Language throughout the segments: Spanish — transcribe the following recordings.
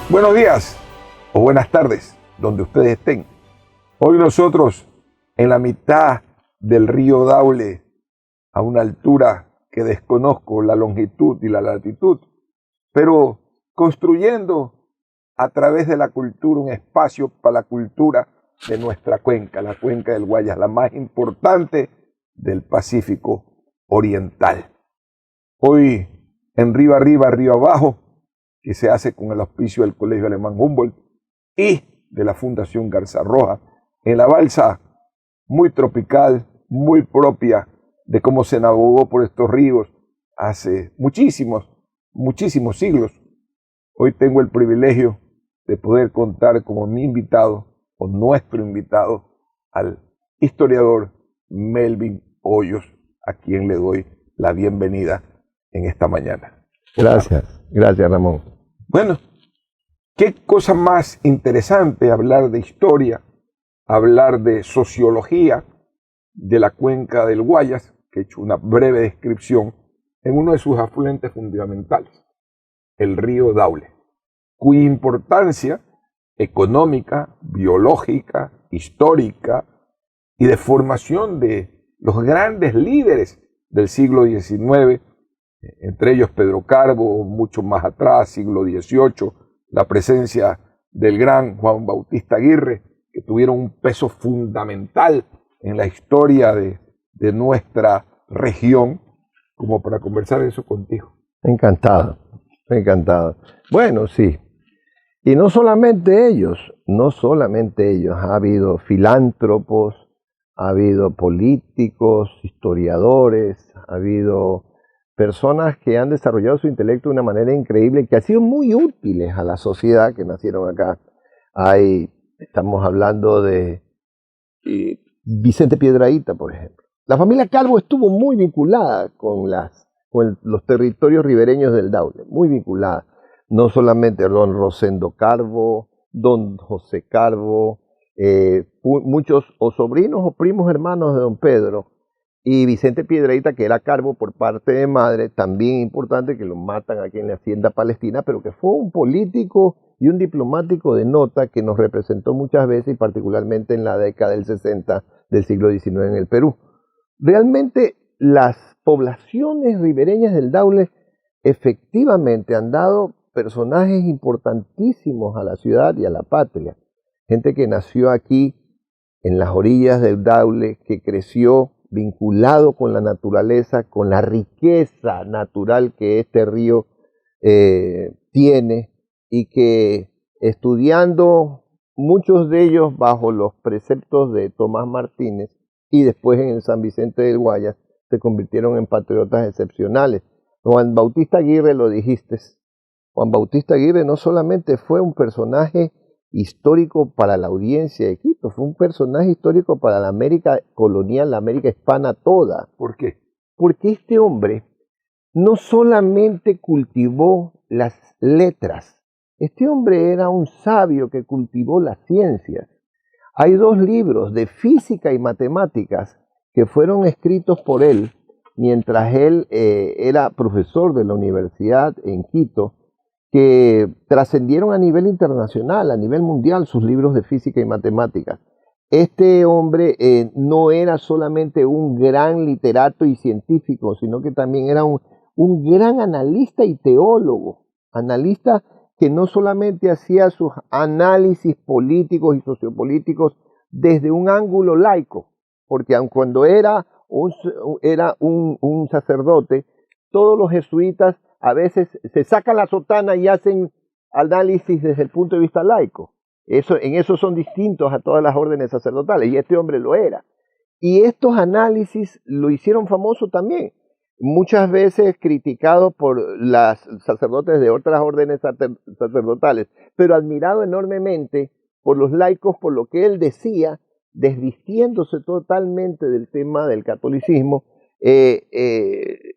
Buenos días o buenas tardes, donde ustedes estén. Hoy nosotros en la mitad del río Daule, a una altura que desconozco la longitud y la latitud, pero construyendo a través de la cultura un espacio para la cultura de nuestra cuenca, la cuenca del Guayas, la más importante del Pacífico Oriental. Hoy en Río Arriba, Río Abajo, que se hace con el auspicio del Colegio Alemán Humboldt y de la Fundación Garza Roja, en la balsa muy tropical, muy propia de cómo se navegó por estos ríos hace muchísimos siglos. Hoy tengo el privilegio de poder contar como mi invitado, o nuestro invitado, al historiador Melvin Hoyos, a quien le doy la bienvenida en esta mañana. Gracias Ramón. Bueno, qué cosa más interesante hablar de historia, hablar de sociología de la cuenca del Guayas, que he hecho una breve descripción, en uno de sus afluentes fundamentales, el río Daule, cuya importancia económica, biológica, histórica y de formación de los grandes líderes del siglo XIX, entre ellos Pedro Carbo, mucho más atrás, siglo XVIII, la presencia del gran Juan Bautista Aguirre, que tuvieron un peso fundamental en la historia de nuestra región, como para conversar eso contigo. Encantado. Bueno, sí. Y no solamente ellos, ha habido filántropos, ha habido políticos, historiadores, ha habido personas que han desarrollado su intelecto de una manera increíble, que han sido muy útiles a la sociedad, que nacieron acá. Estamos hablando de Vicente Piedrahíta, por ejemplo. La familia Calvo estuvo muy vinculada con los territorios ribereños del Daule, muy vinculada. No solamente don Rosendo Carbo, don José Carbo, muchos o sobrinos o primos hermanos de don Pedro, y Vicente Piedrahíta, que era Carbo por parte de madre, también importante, que lo matan aquí en la hacienda palestina, pero que fue un político y un diplomático de nota que nos representó muchas veces, y particularmente en la década del 60 del siglo XIX en el Perú. Realmente las poblaciones ribereñas del Daule efectivamente han dado personajes importantísimos a la ciudad y a la patria. Gente que nació aquí en las orillas del Daule, que creció vinculado con la naturaleza, con la riqueza natural que este río tiene, y que estudiando muchos de ellos bajo los preceptos de Tomás Martínez y después en el San Vicente del Guayas, se convirtieron en patriotas excepcionales. Juan Bautista Aguirre, lo dijiste, Juan Bautista Aguirre no solamente fue un personaje histórico para la audiencia de Quito, fue un personaje histórico para la América colonial, la América hispana toda. ¿Por qué? Porque este hombre no solamente cultivó las letras, este hombre era un sabio que cultivó las ciencias. Hay dos libros de física y matemáticas que fueron escritos por él mientras él era profesor de la universidad en Quito, que trascendieron a nivel internacional, a nivel mundial, sus libros de física y matemáticas. Este hombre no era solamente un gran literato y científico, sino que también era un gran analista y teólogo, analista que no solamente hacía sus análisis políticos y sociopolíticos desde un ángulo laico, porque aun cuando era un sacerdote, todos los jesuitas a veces se sacan la sotana y hacen análisis desde el punto de vista laico. En eso son distintos a todas las órdenes sacerdotales, y este hombre lo era. Y estos análisis lo hicieron famoso también, muchas veces criticado por los sacerdotes de otras órdenes sacerdotales, pero admirado enormemente por los laicos, por lo que él decía, desvistiéndose totalmente del tema del catolicismo.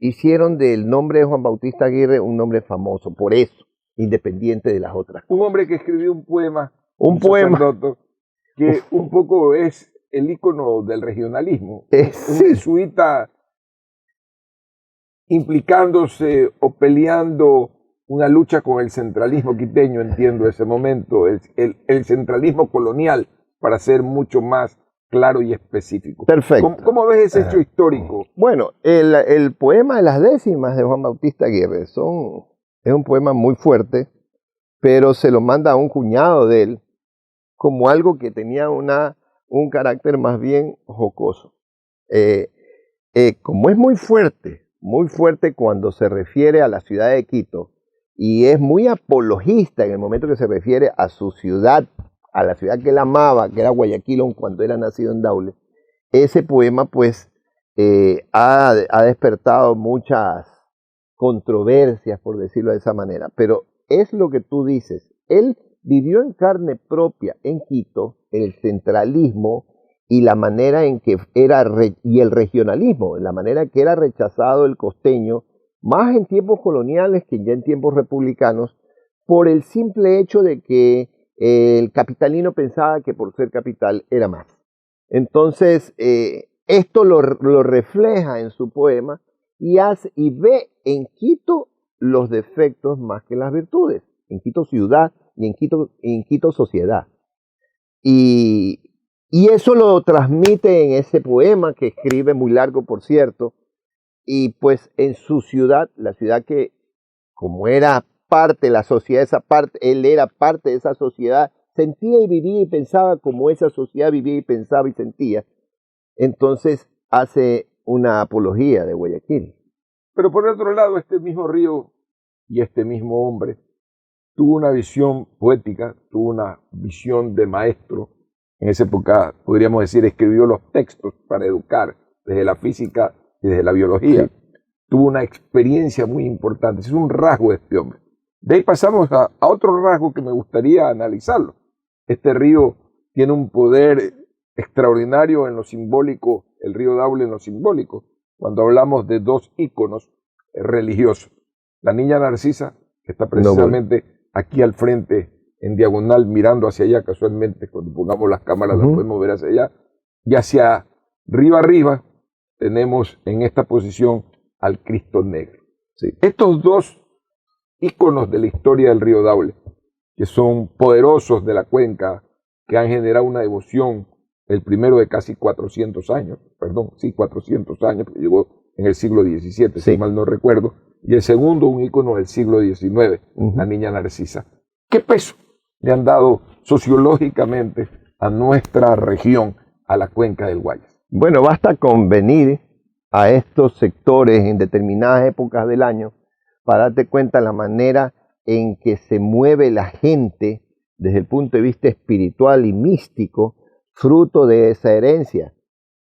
Hicieron del nombre de Juan Bautista Aguirre un nombre famoso, por eso, independiente de las otras cosas. Un hombre que escribió un poema, sacerdote, que un poco es el ícono del regionalismo. Un jesuita implicándose o peleando una lucha con el centralismo quiteño, entiendo ese momento, el centralismo colonial, para ser mucho más claro y específico. Perfecto. ¿Cómo ves ese hecho histórico? Bueno, el poema de las décimas de Juan Bautista Aguirre es un poema muy fuerte, pero se lo manda a un cuñado de él como algo que tenía un carácter más bien jocoso. Como es muy fuerte cuando se refiere a la ciudad de Quito, y es muy apologista en el momento que se refiere a su ciudad, a la ciudad que él amaba, que era Guayaquil, aun cuando era nacido en Daule, ese poema pues ha despertado muchas controversias, por decirlo de esa manera, pero es lo que tú dices, él vivió en carne propia en Quito el centralismo y la manera en que y el regionalismo, la manera en que era rechazado el costeño, más en tiempos coloniales que ya en tiempos republicanos, por el simple hecho de que el capitalino pensaba que por ser capital era más. Entonces, esto lo refleja en su poema y ve en Quito los defectos más que las virtudes, en Quito ciudad y en Quito sociedad. Y eso lo transmite en ese poema que escribe, muy largo por cierto, y pues en su ciudad, la ciudad que como era parte de la sociedad, él era parte de esa sociedad, sentía y vivía y pensaba como esa sociedad vivía y pensaba y sentía. Entonces hace una apología de Guayaquil. Pero por otro lado, este mismo río y este mismo hombre tuvo una visión poética, tuvo una visión de maestro. En esa época, podríamos decir, escribió los textos para educar desde la física y desde la biología. Sí. Tuvo una experiencia muy importante. Es un rasgo de este hombre. De ahí pasamos a otro rasgo que me gustaría analizarlo. Este río tiene un poder extraordinario en lo simbólico, el río Daule en lo simbólico, cuando hablamos de dos íconos religiosos. La niña Narcisa, que está precisamente aquí al frente, en diagonal, mirando hacia allá, casualmente, cuando pongamos las cámaras las podemos ver hacia allá, y hacia arriba tenemos en esta posición al Cristo Negro. Sí. Estos dos íconos de la historia del río Daule, que son poderosos de la cuenca, que han generado una devoción, el primero de casi 400 años, 400 años, porque llegó en el siglo XVII, si mal no recuerdo, y el segundo, un ícono del siglo XIX, la niña Narcisa. ¿Qué peso le han dado sociológicamente a nuestra región, a la cuenca del Guayas? Bueno, basta con venir a estos sectores en determinadas épocas del año para darte cuenta de la manera en que se mueve la gente desde el punto de vista espiritual y místico, fruto de esa herencia.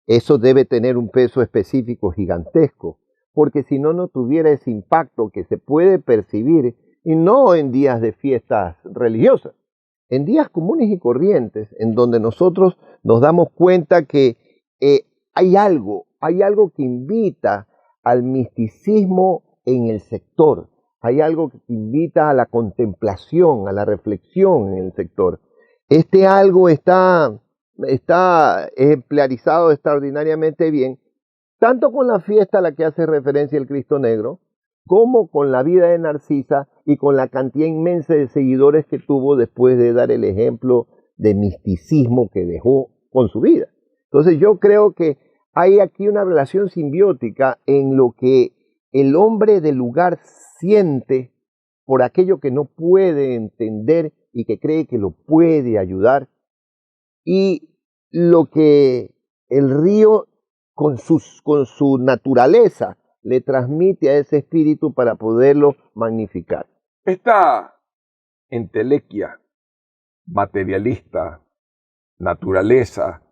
Eso debe tener un peso específico gigantesco, porque si no, no tuviera ese impacto que se puede percibir, y no en días de fiestas religiosas, en días comunes y corrientes, en donde nosotros nos damos cuenta que hay algo que invita al misticismo en el sector, hay algo que invita a la contemplación, a la reflexión en el sector. Este algo está ejemplarizado extraordinariamente bien, tanto con la fiesta a la que hace referencia el Cristo Negro, como con la vida de Narcisa y con la cantidad inmensa de seguidores que tuvo después de dar el ejemplo de misticismo que dejó con su vida. Entonces yo creo que hay aquí una relación simbiótica en lo que el hombre del lugar siente por aquello que no puede entender y que cree que lo puede ayudar, y lo que el río con su naturaleza le transmite a ese espíritu para poderlo magnificar. Esta entelequia materialista, naturaleza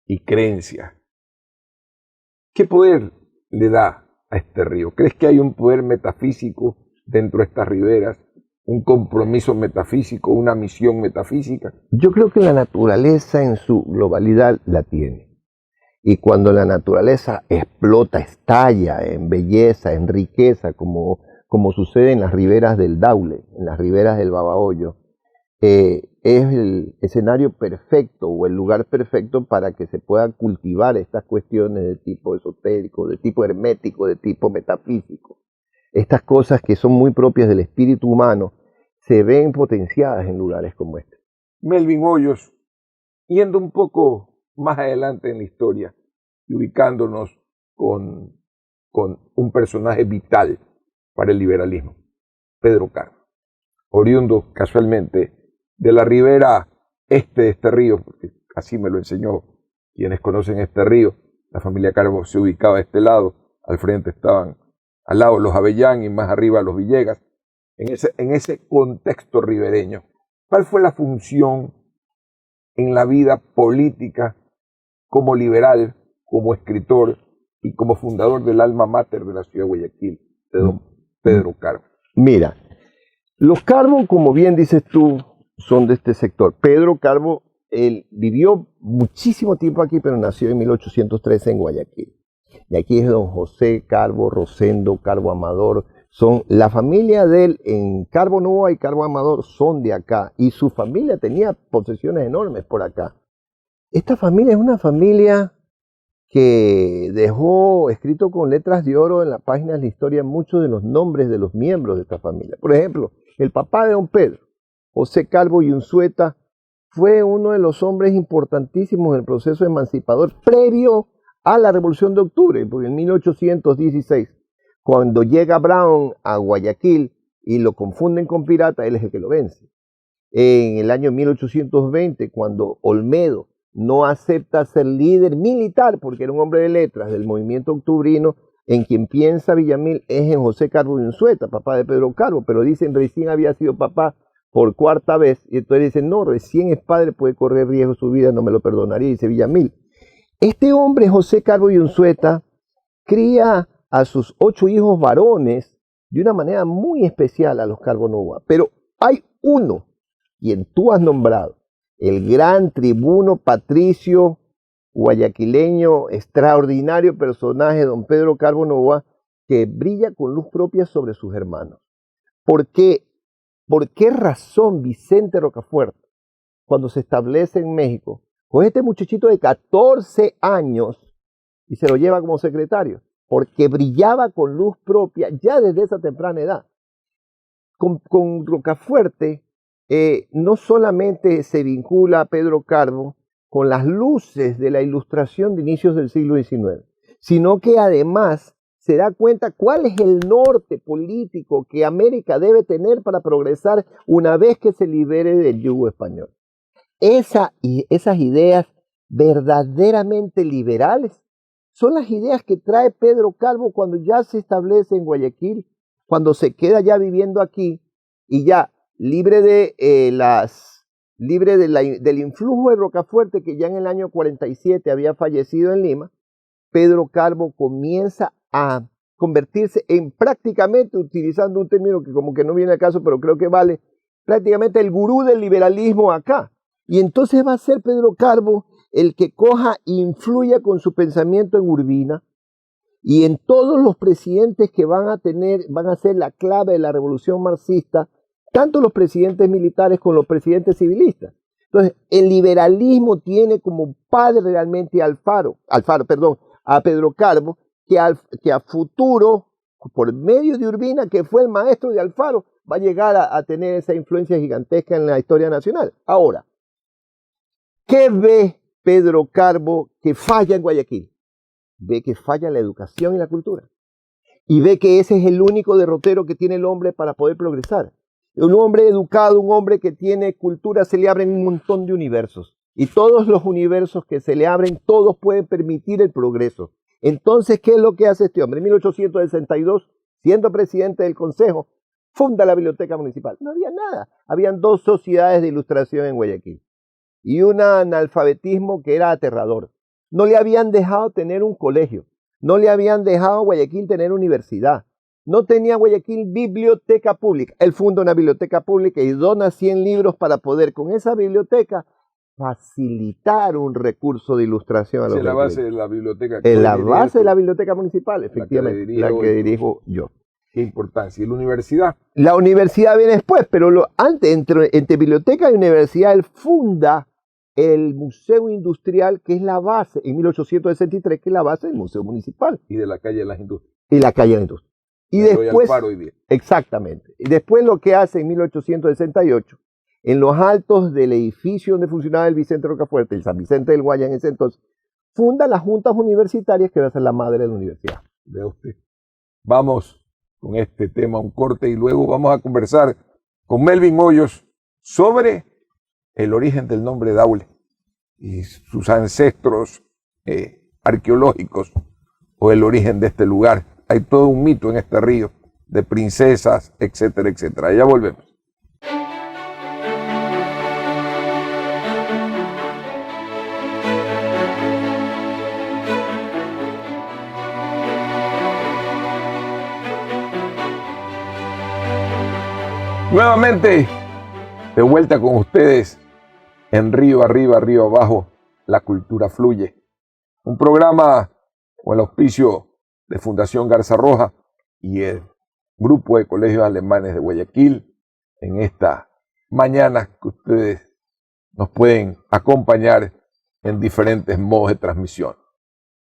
y creencia, ¿qué poder le da a este río? ¿Crees que hay un poder metafísico dentro de estas riberas? ¿Un compromiso metafísico, una misión metafísica? Yo creo que la naturaleza en su globalidad la tiene. Y cuando la naturaleza explota, estalla en belleza, en riqueza, como sucede en las riberas del Daule, en las riberas del Babahoyo, es el escenario perfecto o el lugar perfecto para que se puedan cultivar estas cuestiones de tipo esotérico, de tipo hermético, de tipo metafísico. Estas cosas que son muy propias del espíritu humano se ven potenciadas en lugares como este. Melvin Hoyos, yendo un poco más adelante en la historia y ubicándonos con un personaje vital para el liberalismo, Pedro Carbo, oriundo casualmente de la ribera este de este río, porque así me lo enseñó quienes conocen este río. La familia Carbo se ubicaba a este lado, al frente estaban al lado los Avellán y más arriba los Villegas, en ese contexto ribereño. ¿Cuál fue la función en la vida política como liberal, como escritor y como fundador del alma mater de la ciudad de Guayaquil, de don Pedro Carbo? Mira, los Carbo, como bien dices tú, son de este sector. Pedro Carbo, él vivió muchísimo tiempo aquí, pero nació en 1813 en Guayaquil. Y aquí es don José Carbo, Rosendo, Carbo Amador. Son la familia de él en Carbo Novoa y Carbo Amador son de acá. Y su familia tenía posesiones enormes por acá. Esta familia es una familia que dejó escrito con letras de oro en las páginas de la historia muchos de los nombres de los miembros de esta familia. Por ejemplo, el papá de don Pedro, José Carbo y Unzueta, fue uno de los hombres importantísimos en el proceso emancipador previo a la Revolución de Octubre, porque en 1816, cuando llega Brown a Guayaquil y lo confunden con pirata, él es el que lo vence. En el año 1820, cuando Olmedo no acepta ser líder militar, porque era un hombre de letras del movimiento octubrino, en quien piensa Villamil es en José Carbo y Unzueta, papá de Pedro Carbo, pero dicen recién había sido papá por cuarta vez, y entonces dicen, no, recién es padre, puede correr riesgo su vida, no me lo perdonaría, dice Villamil. Este hombre, José Carbo y Unzueta, cría a sus 8 hijos varones de una manera muy especial a los Carbo Novoa, pero hay uno, quien tú has nombrado, el gran tribuno patricio guayaquileño, extraordinario personaje, don Pedro Carbo Novoa, que brilla con luz propia sobre sus hermanos. ¿Por qué razón Vicente Rocafuerte, cuando se establece en México, con este muchachito de 14 años y se lo lleva como secretario? Porque brillaba con luz propia ya desde esa temprana edad. Con Rocafuerte no solamente se vincula a Pedro Carbo con las luces de la ilustración de inicios del siglo XIX, sino que además se da cuenta cuál es el norte político que América debe tener para progresar una vez que se libere del yugo español. Esas ideas verdaderamente liberales son las ideas que trae Pedro Carbo cuando ya se establece en Guayaquil, cuando se queda ya viviendo aquí y ya libre del influjo de Rocafuerte, que ya en el año 47 había fallecido en Lima. Pedro Carbo comienza a convertirse en prácticamente, utilizando un término que como que no viene al caso, pero creo que vale, prácticamente el gurú del liberalismo acá. Y entonces va a ser Pedro Carbo el que coja e influya con su pensamiento en Urbina y en todos los presidentes que van a ser la clave de la revolución marxista, tanto los presidentes militares como los presidentes civilistas. Entonces, el liberalismo tiene como padre realmente a Pedro Carbo, que a futuro, por medio de Urbina, que fue el maestro de Alfaro, va a llegar a tener esa influencia gigantesca en la historia nacional. Ahora, ¿qué ve Pedro Carbo que falla en Guayaquil? Ve que falla la educación y la cultura. Y ve que ese es el único derrotero que tiene el hombre para poder progresar. Un hombre educado, un hombre que tiene cultura, se le abren un montón de universos. Y todos los universos que se le abren, todos pueden permitir el progreso. Entonces, ¿qué es lo que hace este hombre? En 1862, siendo presidente del Consejo, funda la Biblioteca Municipal. No había nada. Habían 2 sociedades de ilustración en Guayaquil. Y un analfabetismo que era aterrador. No le habían dejado tener un colegio. No le habían dejado a Guayaquil tener universidad. No tenía Guayaquil biblioteca pública. Él funda una biblioteca pública y dona 100 libros para poder con esa biblioteca facilitar un recurso de ilustración a los Es la base de la biblioteca. Es la base de la biblioteca municipal, efectivamente, la que dirijo yo. Qué importancia. ¿Y la universidad? La universidad viene después, pero antes, entre biblioteca y universidad, él funda el Museo Industrial, que es la base, en 1863, que es la base del Museo Municipal. Y de la calle de las Industrias. Y la calle de la Industria. Y Me doy al después, paro hoy día. exactamente. Y después lo que hace en 1868, en los altos del edificio donde funcionaba el Vicente Rocafuerte, el San Vicente del Guaya en ese entonces, funda las juntas universitarias que va a ser la madre de la universidad. Vea usted. Vamos con este tema a un corte y luego vamos a conversar con Melvin Hoyos sobre el origen del nombre Daule y sus ancestros arqueológicos o el origen de este lugar. Hay todo un mito en este río de princesas, etcétera, etcétera. Ya volvemos. Nuevamente, de vuelta con ustedes en Río Arriba, Río Abajo, la cultura fluye. Un programa con el auspicio de Fundación Garza Roja y el Grupo de Colegios Alemanes de Guayaquil en esta mañana que ustedes nos pueden acompañar en diferentes modos de transmisión.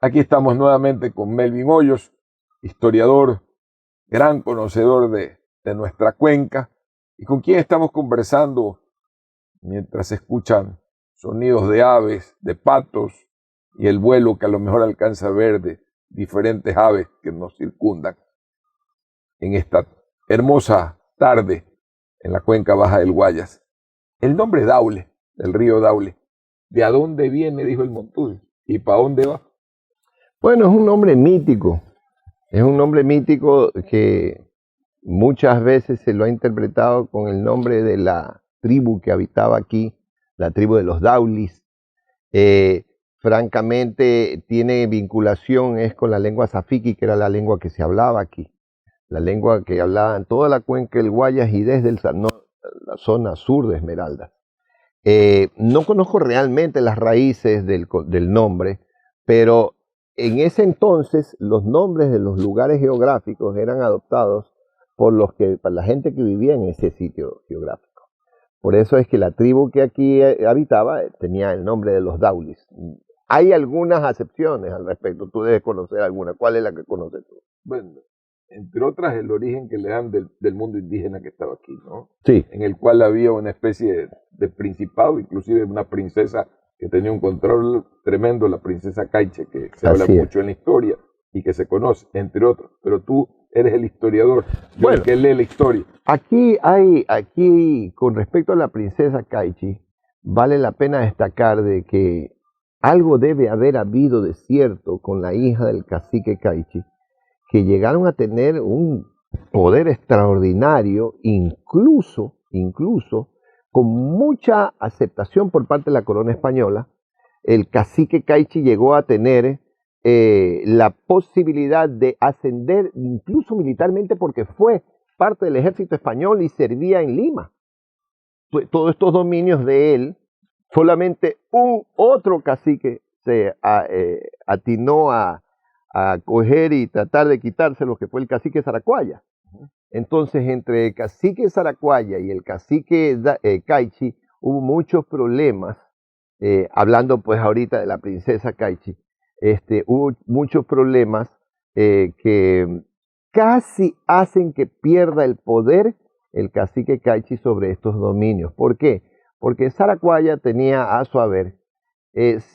Aquí estamos nuevamente con Melvin Hoyos, historiador, gran conocedor de nuestra cuenca, y con quien estamos conversando mientras se escuchan sonidos de aves, de patos y el vuelo que a lo mejor alcanza a ver de diferentes aves que nos circundan en esta hermosa tarde en la cuenca baja del Guayas. El nombre Daule, del río Daule, ¿de a dónde viene? Dijo el Montuy. ¿Y para dónde va? Bueno, es un nombre mítico. Es un nombre mítico que muchas veces se lo ha interpretado con el nombre de la tribu que habitaba aquí, la tribu de los Daulis. Francamente, tiene vinculación es con la lengua safiqui, que era la lengua que se hablaba aquí, la lengua que hablaba en toda la cuenca del Guayas y desde la zona sur de Esmeralda. No conozco realmente las raíces del nombre, pero en ese entonces los nombres de los lugares geográficos eran adoptados para la gente que vivía en ese sitio geográfico. Por eso es que la tribu que aquí habitaba tenía el nombre de los Daulis. Hay algunas acepciones al respecto, tú debes conocer alguna. ¿Cuál es la que conoces tú? Bueno, entre otras el origen que le dan del mundo indígena que estaba aquí, ¿no? Sí. En el cual había una especie de principado, inclusive una princesa que tenía un control tremendo, la princesa Caiche, que se habla mucho en la historia y que se conoce, entre otros. Pero tú eres el historiador, el que lee la historia. Aquí, con respecto a la princesa Caiche, vale la pena destacar de que algo debe haber habido de cierto con la hija del cacique Caiche, que llegaron a tener un poder extraordinario, incluso con mucha aceptación por parte de la corona española. El cacique Caiche llegó a tener la posibilidad de ascender incluso militarmente porque fue parte del ejército español y servía en Lima. Todos estos dominios de él, solamente un otro cacique se atinó a coger y tratar de quitárselos, que fue el cacique Zaracuaya. Entonces, entre el cacique Zaracuaya y el cacique Caiche hubo muchos problemas, hablando pues ahorita de la princesa Caiche, hubo muchos problemas que casi hacen que pierda el poder el cacique Caiche sobre estos dominios. ¿Por qué? Porque Zaracuaya tenía a su haber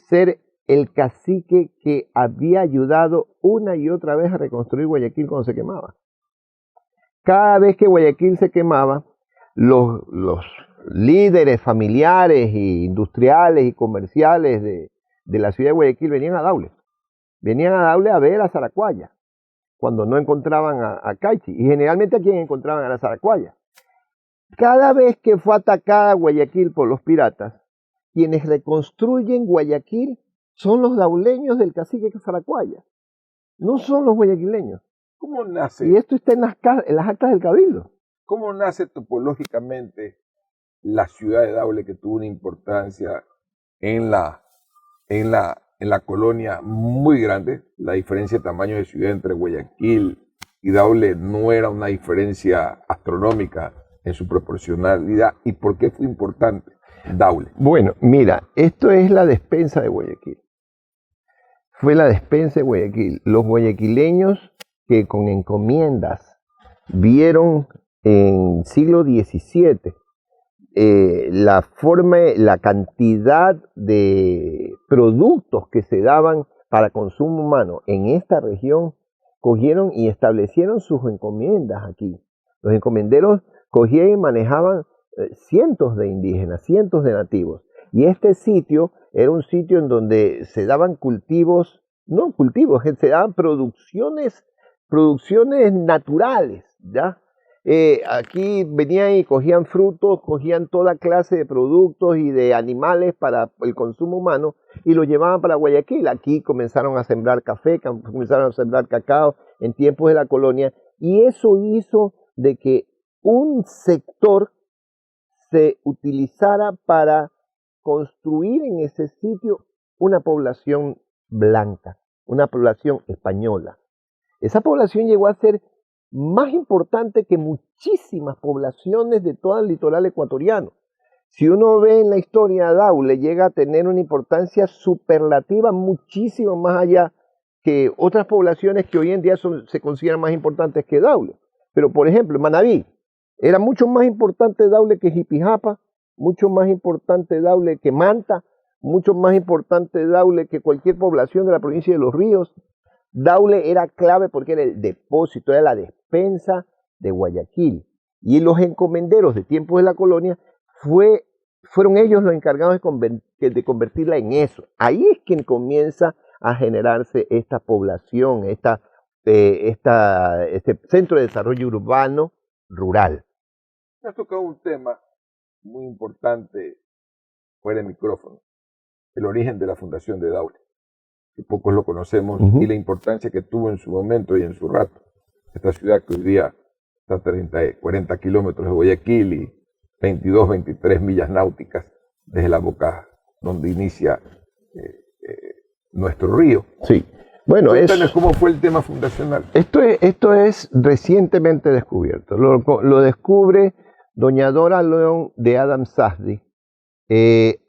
ser el cacique que había ayudado una y otra vez a reconstruir Guayaquil cuando se quemaba. Cada vez que Guayaquil se quemaba, los líderes familiares e industriales y comerciales de la ciudad de Guayaquil venían a Daule. Venían a Daule a ver a Zaracuaya, cuando no encontraban a Caiche. Y generalmente a quien encontraban era Zaracuaya. Cada vez que fue atacada Guayaquil por los piratas, quienes reconstruyen Guayaquil son los dauleños del cacique Zaracuaya, no son los guayaquileños. ¿Cómo nace? Y esto está en las actas del Cabildo. ¿Cómo nace topológicamente la ciudad de Daule, que tuvo una importancia en la colonia muy grande? La diferencia de tamaño de ciudad entre Guayaquil y Daule no era una diferencia astronómica en su proporcionalidad. ¿Y por qué fue importante Daule? Bueno, mira, esto es la despensa de Guayaquil. Fue la despensa de Guayaquil. Los guayaquileños que con encomiendas vieron en siglo XVII la cantidad de productos que se daban para consumo humano en esta región, cogieron y establecieron sus encomiendas aquí. Los encomenderos cogían y manejaban cientos de indígenas, cientos de nativos. Y este sitio era un sitio en donde se daban cultivos, no cultivos, se daban producciones naturales, ¿ya? Aquí venían y cogían frutos, cogían toda clase de productos y de animales para el consumo humano y lo llevaban para Guayaquil. Aquí comenzaron a sembrar café, comenzaron a sembrar cacao en tiempos de la colonia, y eso hizo de que un sector se utilizara para construir en ese sitio una población blanca, una población española. Esa población llegó a ser más importante que muchísimas poblaciones de todo el litoral ecuatoriano. Si uno ve en la historia, Daule llega a tener una importancia superlativa muchísimo más allá que otras poblaciones que hoy en día se consideran más importantes que Daule. Pero, por ejemplo, Manabí era mucho más importante Daule que Jipijapa, mucho más importante Daule que Manta, mucho más importante Daule que cualquier población de la provincia de Los Ríos. Daule era clave porque era el depósito, era la despensa de Guayaquil. Y los encomenderos de tiempos de la colonia fueron ellos los encargados de convertirla en eso. Ahí es quien comienza a generarse esta población, este centro de desarrollo urbano rural. Has tocado un tema muy importante fuera de micrófono, el origen de la fundación de Daule, que pocos lo conocemos, y la importancia que tuvo en su momento y en su rato. Esta ciudad que hoy día está a 40 kilómetros de Guayaquil y 22, 23 millas náuticas desde la boca donde inicia nuestro río. Sí. Bueno, cuéntanos cómo fue el tema fundacional. Esto es recientemente descubierto. Lo descubre doña Dora León de Adam Sasdi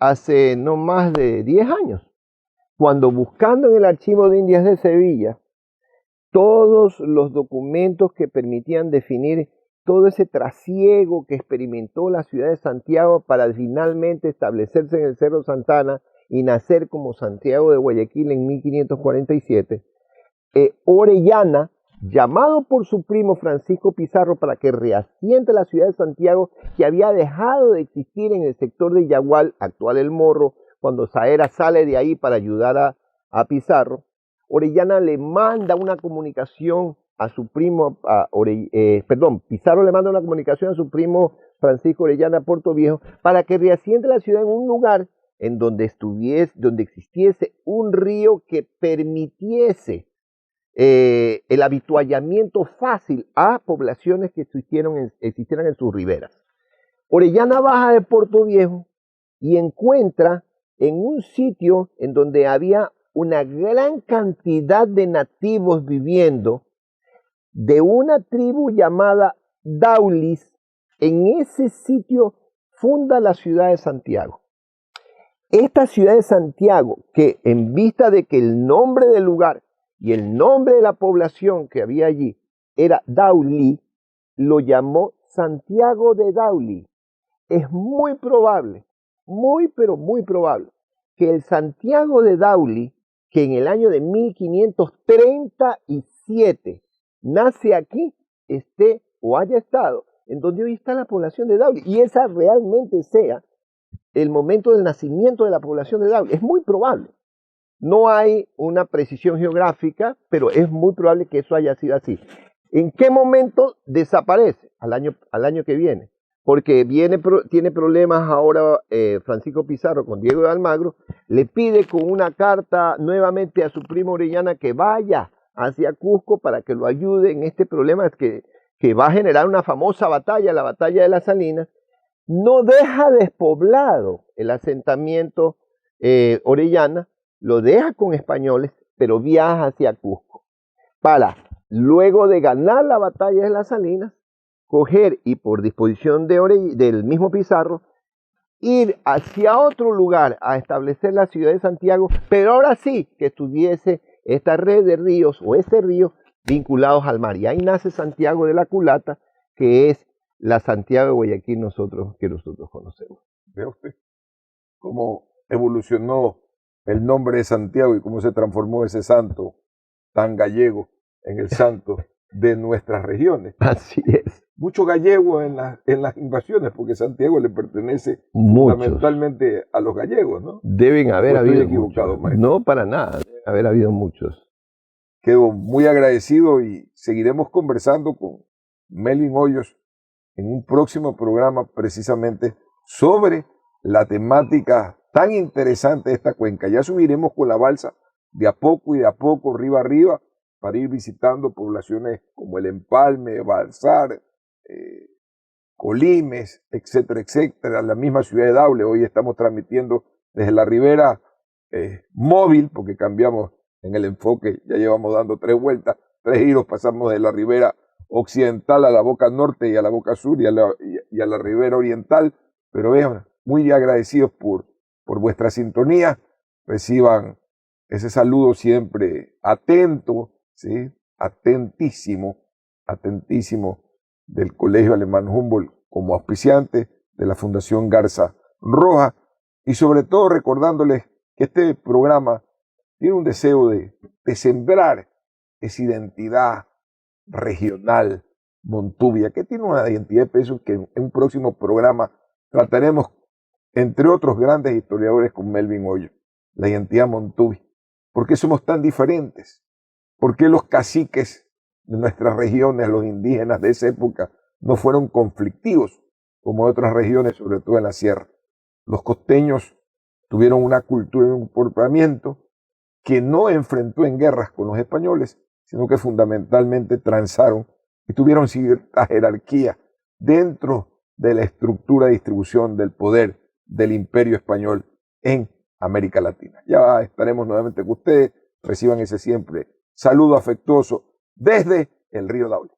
hace no más de 10 años, cuando buscando en el Archivo de Indias de Sevilla todos los documentos que permitían definir todo ese trasiego que experimentó la ciudad de Santiago para finalmente establecerse en el Cerro Santana y nacer como Santiago de Guayaquil en 1547, Orellana, llamado por su primo Francisco Pizarro para que reasiente la ciudad de Santiago, que había dejado de existir en el sector de Yagual, actual El Morro, cuando Saera sale de ahí para ayudar a Pizarro. Orellana le manda una comunicación a su primo, Pizarro le manda una comunicación a su primo Francisco Orellana Portoviejo para que reasiente la ciudad en un lugar en donde existiese un río que permitiese el habituallamiento fácil a poblaciones que existieran en sus riberas. Orellana baja de Portoviejo y encuentra en un sitio en donde había una gran cantidad de nativos viviendo, de una tribu llamada Daulis. En ese sitio funda la ciudad de Santiago. Esta ciudad de Santiago, que en vista de que el nombre del lugar y el nombre de la población que había allí era Dauli, lo llamó Santiago de Dauli. Es muy probable, pero muy probable, que el Santiago de Dauli, que en el año de 1537 nace aquí, esté o haya estado en donde hoy está la población de Dauli, y esa realmente sea el momento del nacimiento de la población de Dauli. Es muy probable. No hay una precisión geográfica, pero es muy probable que eso haya sido así. ¿En qué momento desaparece? Al año que viene. Porque tiene problemas ahora Francisco Pizarro con Diego de Almagro, le pide con una carta nuevamente a su primo Orellana que vaya hacia Cusco para que lo ayude en este problema que va a generar una famosa batalla, la batalla de las Salinas. No deja despoblado el asentamiento Orellana, lo deja con españoles, pero viaja hacia Cusco para, luego de ganar la batalla de las Salinas, coger y por disposición del mismo Pizarro, ir hacia otro lugar a establecer la ciudad de Santiago, pero ahora sí que tuviese esta red de ríos o ese río vinculados al mar. Y ahí nace Santiago de la Culata, que es la Santiago de Guayaquil que nosotros conocemos. Vea usted cómo evolucionó el nombre de Santiago y cómo se transformó ese santo tan gallego en el santo de nuestras regiones. Así es. Mucho gallego en las invasiones, porque Santiago le pertenece fundamentalmente a los gallegos, ¿no? Deben haber habido equivocado, muchos. No, para nada, deben haber habido muchos. Quedo muy agradecido y seguiremos conversando con Melvin Hoyos en un próximo programa precisamente sobre la temática tan interesante de esta cuenca. Ya subiremos con la balsa de a poco, río arriba, para ir visitando poblaciones como el Empalme, Balsar, Colimes, etcétera, etcétera, la misma ciudad de Daule. Hoy estamos transmitiendo desde la ribera móvil, porque cambiamos en el enfoque, ya llevamos dando 3 vueltas, 3 giros, pasamos de la ribera occidental a la boca norte y a la boca sur y a la ribera oriental, pero vean, muy agradecidos por vuestra sintonía, reciban ese saludo siempre atento, ¿sí? Atentísimo del Colegio Alemán Humboldt como auspiciante de la Fundación Garza Roja y sobre todo recordándoles que este programa tiene un deseo de sembrar esa identidad regional montuvia, que tiene una identidad de peso que en un próximo programa trataremos, entre otros grandes historiadores, con Melvin Hoyos, la identidad montuvia. ¿Por qué somos tan diferentes? ¿Por qué los caciques de nuestras regiones, los indígenas de esa época, no fueron conflictivos como otras regiones, sobre todo en la sierra? Los costeños tuvieron una cultura y un comportamiento que no enfrentó en guerras con los españoles, sino que fundamentalmente transaron y tuvieron cierta jerarquía dentro de la estructura de distribución del poder del imperio español en América Latina. Ya estaremos nuevamente con ustedes. Reciban ese siempre saludo afectuoso desde el río Daule.